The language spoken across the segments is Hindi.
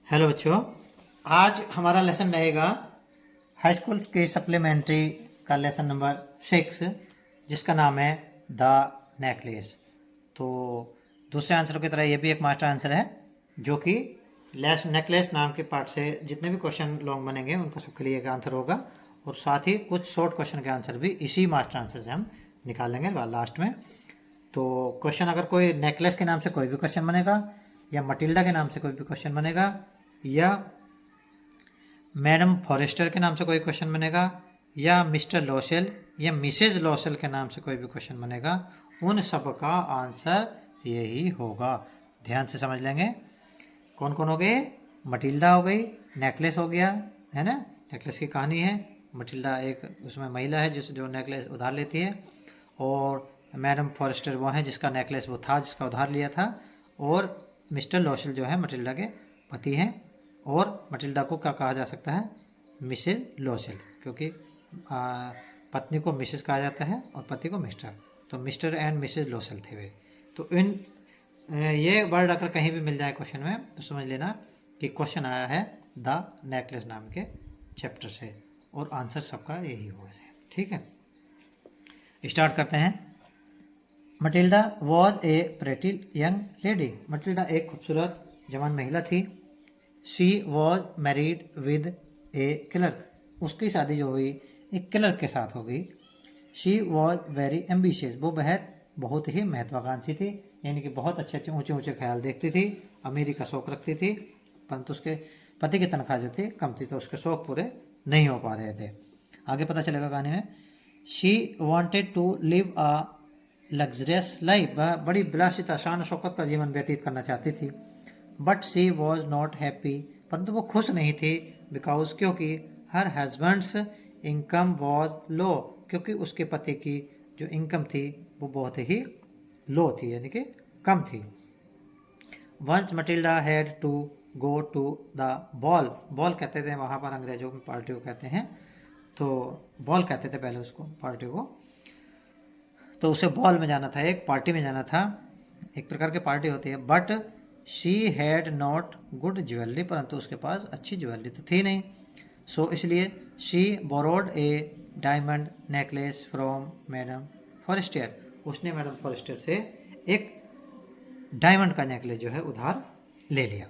हेलो बच्चों। आज हमारा लेसन रहेगा हाई स्कूल के सप्लीमेंट्री का लेसन नंबर 6, जिसका नाम है द नेकलेस। तो दूसरे आंसर की तरह ये भी एक मास्टर आंसर है, जो कि लेस नेकलेस नाम के पार्ट से जितने भी क्वेश्चन लॉन्ग बनेंगे उनका सबके लिए एक आंसर होगा, और साथ ही कुछ शॉर्ट क्वेश्चन के आंसर भी इसी मास्टर आंसर से हम निकालेंगे लास्ट में। तो क्वेश्चन अगर कोई नेकलेस के नाम से कोई भी क्वेश्चन बनेगा, या मटिल्डा के नाम से कोई भी क्वेश्चन बनेगा, या मैडम फॉरेस्टर के नाम से कोई क्वेश्चन बनेगा, या मिस्टर लॉसेल या मिसेज लॉसेल के नाम से कोई भी क्वेश्चन बनेगा, उन सब का आंसर यही होगा। ध्यान से समझ लेंगे। कौन कौन हो गए? मटिल्डा हो गई, नेकलेस हो गया, है ना। नेकलेस की कहानी है। मटिल्डा एक उसमें महिला है जो नेकलेस उधार लेती है, और मैडम फॉरेस्टर वो है जिसका नेकलेस वो था जिसका उधार लिया था, और मिस्टर लॉसेल जो है मटिल्डा के पति हैं। और मटिल्डा को क्या कहा जा सकता है? मिसेज लॉसेल, क्योंकि पत्नी को मिसेज कहा जाता है और पति को मिस्टर। तो मिस्टर एंड मिसेज लॉसेल थे वे। तो इन ये वर्ड अगर कहीं भी मिल जाए क्वेश्चन में तो समझ लेना कि क्वेश्चन आया है द नेकलेस नाम के चैप्टर से, और आंसर सबका यही हुआ है। ठीक है, स्टार्ट करते हैं। Matilda was a pretty young lady. Matilda एक खूबसूरत जवान महिला थी। She was married with A clerk. उसकी शादी जो हुई एक क्लर्क के साथ हो गई। She was very ambitious. वो बहुत ही महत्वाकांक्षी थी, यानी कि बहुत अच्छे अच्छे ऊंचे ऊंचे ख्याल देखती थी, अमीरी का शौक रखती थी, परंतु उसके पति की तनख्वाह जो थी कम थी, तो उसके शौक पूरे नहीं हो पा रहे थे। आगे पता चलेगा कहानी में। She wanted to live a luxurious life. बड़ी विलासिता शान शौकत का जीवन व्यतीत करना चाहती थी। But she was not happy. परंतु वो खुश नहीं थी। बिकॉज क्योंकि हर हस्बैंड्स इनकम वॉज लो। क्योंकि उसके पति की जो इनकम थी वो बहुत ही लो थी, यानी कि कम थी। Once Matilda had to go to the ball. Ball कहते थे वहाँ पर, अंग्रेजों में पार्टी को कहते हैं, तो बॉल कहते थे पहले उसको, पार्टी को। तो उसे बॉल में जाना था, एक पार्टी में जाना था, एक प्रकार की पार्टी होती है। But she had not good jewellery. परंतु उसके पास अच्छी ज्वेलरी तो थी नहीं। सो इसलिए she borrowed a diamond necklace from madam Forestier. उसने मैडम फॉरेस्टर से एक डायमंड का नेकलेस जो है उधार ले लिया।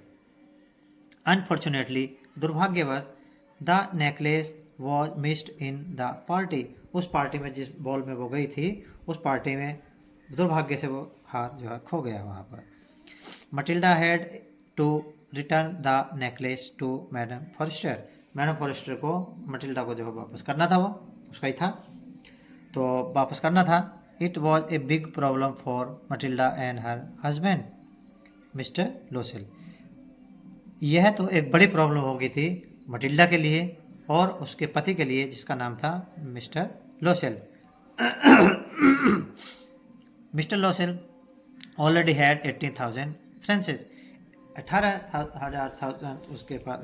अनफॉर्चुनेटली, दुर्भाग्यवश, the necklace was missed in the party. उस पार्टी में, जिस बॉल में वो गई थी, उस पार्टी में दुर्भाग्य से वो हार जो है खो गया वहाँ पर। Matilda had to return the necklace to madam Forestier. Madam Forestier को मटिल्डा को जो वापस करना था, वो उसका ही था, तो वापस करना था। It was a big problem for Matilda and her husband mister लोसेल। यह तो एक बड़ी प्रॉब्लम हो गई थी मटिल्डा के लिए और उसके पति के लिए, जिसका नाम था मिस्टर लोसेल। Mister लोसेल already had 18,000 फ्रेंचेज। 18,000 उसके पास,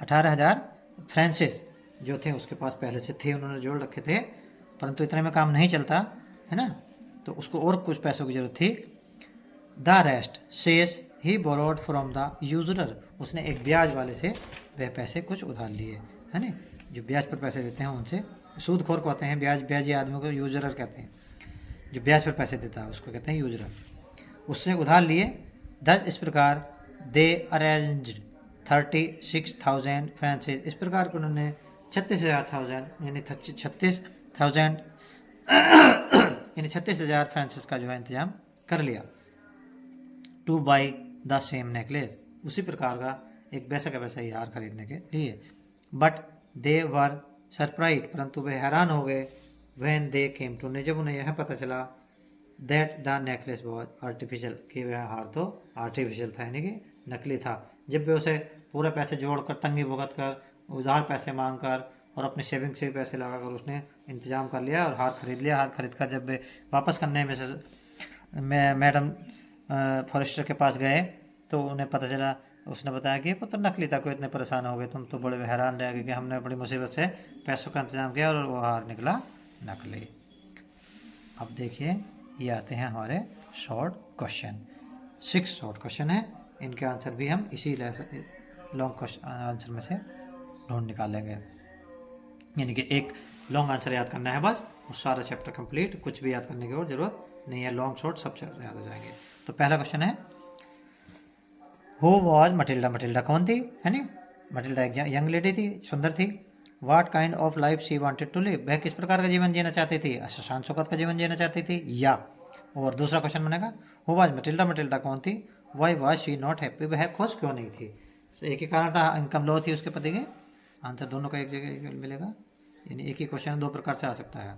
18,000 फ्रेंचेज जो थे उसके पास पहले से थे, उन्होंने जोड़ रखे थे। परंतु इतने में काम नहीं चलता है ना, तो उसको और कुछ पैसों की जरूरत थी। The rest says he borrowed from the usurer. उसने एक ब्याज वाले से वह पैसे कुछ उधार लिए, है ना। जो ब्याज पर पैसे देते हैं उनसे, सूदखोर को कहते हैं, ब्याजी आदमियों को यूजरर कहते हैं। जो ब्याज पर पैसे देता है उसको कहते हैं यूजरर। उससे उधार लिए। दस इस प्रकार दे अरेंज 36,000 फ्रेंचेज। इस प्रकार के उन्होंने 36,000 यानी 36,000 यानी 36,000 फ्रेंचेज का जो है इंतजाम कर लिया। To buy the same necklace. उसी प्रकार का एक वैसा का वैसा ही हार खरीदने के लिए। But they were surprise. परंतु वे हैरान हो गए। व्हेन दे केम टू, जब उन्हें यह पता चला that the necklace was artificial, कि वह हार तो आर्टिफिशियल था, यानी कि नकली था। जब वे उसे पूरे पैसे जोड़कर, तंगी भुगत कर, उधार पैसे मांग कर और अपने सेविंग से भी पैसे लगाकर उसने इंतजाम कर लिया और हार खरीद लिया। हार खरीद कर जब वे वापस करने में से मैडम फॉरेस्टर के पास गए तो उन्हें पता चला, उसने बताया कि ये पत्र नकली था, कोई इतने परेशान हो गए, तुम तो बड़े हैरान रह गए कि हमने बड़ी मुसीबत से पैसों का इंतजाम किया और वो हार निकला नकली। अब देखिए, ये आते हैं हमारे शॉर्ट क्वेश्चन। 6 शॉर्ट क्वेश्चन है। इनके आंसर भी हम इसी लॉन्ग क्वेश्चन आंसर में से ढूंढ निकालेंगे। यानी कि एक लॉन्ग आंसर याद करना है बस, और सारा चैप्टर कंप्लीट, कुछ भी याद करने की और ज़रूरत नहीं है, लॉन्ग शॉर्ट सब याद हो जाएंगे। तो पहला क्वेश्चन है, हु वॉज मटिल्डा, मटिल्डा कौन थी, है नी, मटिल्डा एक यंग लेडी थी, सुंदर थी। What kind of life she wanted to live, वह किस प्रकार का जीवन जीना चाहती थी, शान शौकत का जीवन जीना चाहती थी या। और दूसरा क्वेश्चन बनेगा, हु वाज मटिल्डा, मटिल्डा कौन थी, why was she not happy, वह खुश क्यों नहीं थी। एक ही कारण था, इनकम लो थी उसके पति के। आंसर दोनों का एक जगह मिलेगा, यानी एक ही क्वेश्चन दो प्रकार से आ सकता है।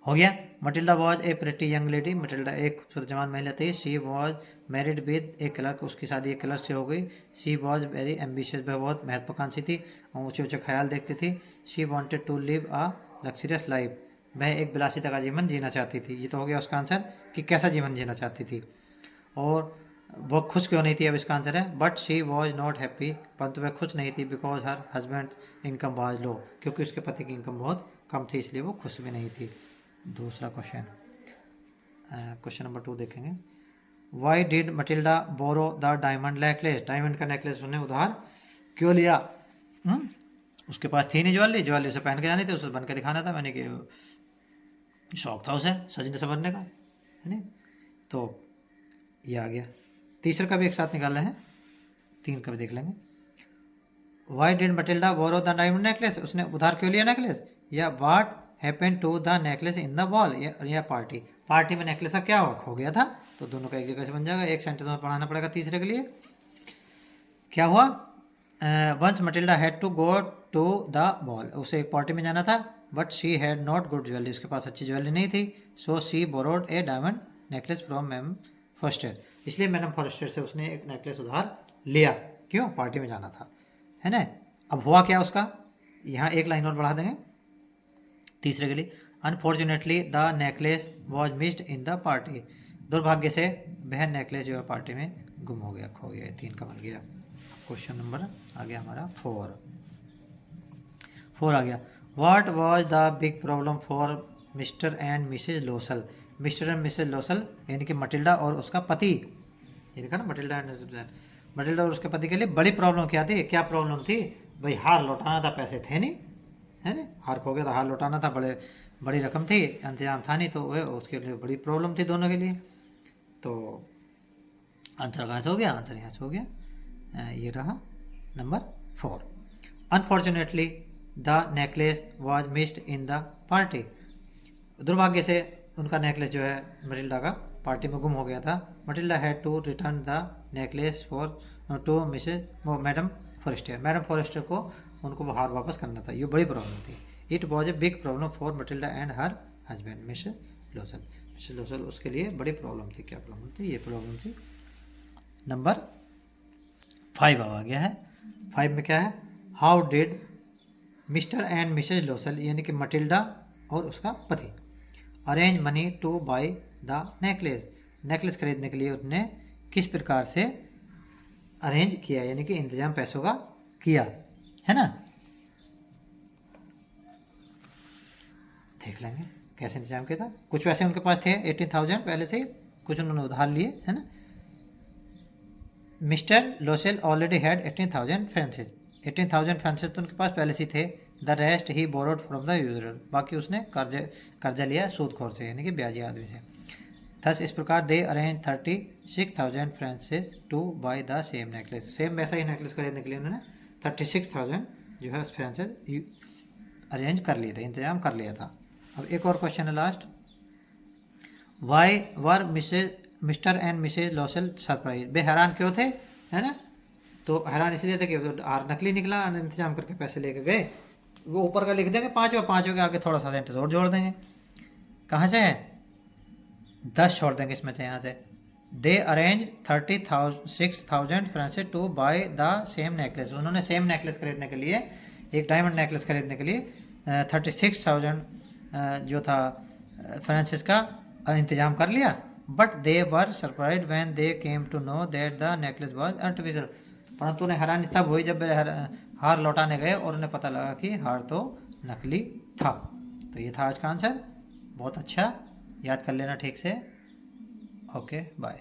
हो गया। Matilda was a pretty young lady, Matilda एक खूबसूरत जवान महिला थी। She was married with A clerk, उसकी शादी एक क्लर्क से हो गई। शी वॉज वेरी एम्बिशियस, वह बहुत महत्वाकांक्षी थी और ऊँचे ऊँचे ख्याल देखती थी। She wanted to live a luxurious life, वह एक विलासिता का जीवन जीना चाहती थी। ये तो हो गया उसका आंसर कि कैसा जीवन जीना चाहती थी। और वो खुश क्यों नहीं थी, अब इसका आंसर है but she was not happy, परंतु वह खुश नहीं थी because her husband income was लो, क्योंकि उसके पति की इनकम बहुत कम थी, इसलिए वो खुश भी नहीं थी। दूसरा क्वेश्चन, क्वेश्चन नंबर 2 देखेंगे। Why did Matilda borrow the diamond necklace, diamond का नेकलेस उसने उधार क्यों लिया। उसके पास थी नहीं ज्वेलरी, ज्वेलरी उसे पहन के जानी थी, उसे बन के दिखाना था, मैंने कि शौक था उसे सजने संवरने का, है नहीं। तो ये आ गया। तीसरा का भी एक साथ निकाल रहे हैं, 3 का भी देख लेंगे। Why did Matilda borrow the diamond necklace, उसने उधार क्यों लिया नेकलेस, या what happen to the necklace in the ball, या पार्टी, पार्टी में नेकलेस का क्या खो गया था। तो दोनों का एक जगह से बन जाएगा, एक सेंटेंस में पढ़ाना पड़ेगा तीसरे के लिए। क्या हुआ, once Matilda had to go to the ball, उसे एक पार्टी में जाना था, but she had not good jewellery, उसके पास अच्छी ज्वेलरी नहीं थी। So she borrowed a diamond necklace from ma'am Forestier, इसलिए मैडम फॉरेस्टर से उसने एक नेकलेस उधार लिया, क्यों, पार्टी में जाना था, है ना। अब हुआ क्या उसका, यहाँ एक लाइन और बढ़ा देंगे तीसरे के लिए। Unfortunately the necklace was missed in the party, दुर्भाग्य से वह नेकलेस जो है पार्टी में गुम हो गया, खो गया। 3 का बन गया। क्वेश्चन नंबर आ गया हमारा 4 आ गया। What was the big problem for Mr and Mrs Loisel, Mr and Mrs Loisel यानी कि मटिल्डा और उसका पति, ये देखा ना, मटिल्डा एंड मटिल्डा और उसके पति के लिए बड़ी प्रॉब्लम क्या थी, क्या प्रॉब्लम थी भाई, हार लौटाना था, पैसे थे नहीं, है ना, हार खो गया था, हार लौटाना था, बड़ी रकम थी, इंतजाम था नहीं, तो वह उसके लिए बड़ी प्रॉब्लम थी दोनों के लिए। तो आंसर कहाँ से हो गया, आंसर यहाँ से हो गया, ये रहा number 4। Unfortunately the necklace was missed in the party, दुर्भाग्य से उनका नेकलेस जो है मटिल्डा का पार्टी में गुम हो गया था। Matilda had to return the necklace for to Mrs madam Forestier, madam Forestier को उनको वो हार वापस करना था, ये बड़ी प्रॉब्लम थी। It was a big problem for Matilda and her husband mister Losal, mister Losal उसके लिए बड़ी प्रॉब्लम थी, क्या प्रॉब्लम थी, ये प्रॉब्लम थी। नंबर 5 आ गया है। 5 में क्या है, how did Mr and Mrs Loisel यानी कि मटिल्डा और उसका पति arrange money to buy the necklace, necklace खरीदने के लिए उसने किस प्रकार से अरेंज किया, यानी कि इंतजाम पैसों का किया, है ना। देख लेंगे कैसे इंतजाम किया था। कुछ पैसे उनके पास थे 18,000 पहले से, कुछ उन्होंने उधार लिए, है ना। Mister लोसेल already had 18,000 Française, 18,000 Française तो उनके पास पहले से थे। The rest he borrowed from the user, बाकी उसने कर्जा लिया सूदखोर से, यानी कि ब्याजी आदमी से। थस इस प्रकार they arrange 36,000 francs to buy the same necklace, same वैसा ही नेकलेस खरीदने के लिए उन्होंने 36,000 जो है फ्रांसेस अरेंज कर लिए थे, इंतजाम कर लिया था। अब एक और क्वेश्चन है last, why were Mr and Mrs Loisel surprised, बे हैरान क्यों थे, है ना। तो हैरान इसलिए थे कि हार नकली निकला, इंतजाम करके पैसे लेके गए। वो ऊपर का लिख देंगे 5 के आगे थोड़ा सा सेंटेंस और जोड़ देंगे, कहाँ से है 10 छोड़ देंगे इसमें से, यहाँ से। They arrange 36,000 francs to buy the same necklace, उन्होंने सेम नेकलेस खरीदने के लिए, एक डायमंड नेकलेस खरीदने के लिए 36,000 जो था फ्रांसेस का इंतजाम कर लिया। But they were surprise when they came to know that the necklace was artificial, परंतु उन्हें हैरानी तब हुई जब हार लौटाने गए और उन्हें पता लगा कि हार तो नकली था। तो ये था आज का आंसर, बहुत अच्छा, याद कर लेना ठीक से। Okay bye.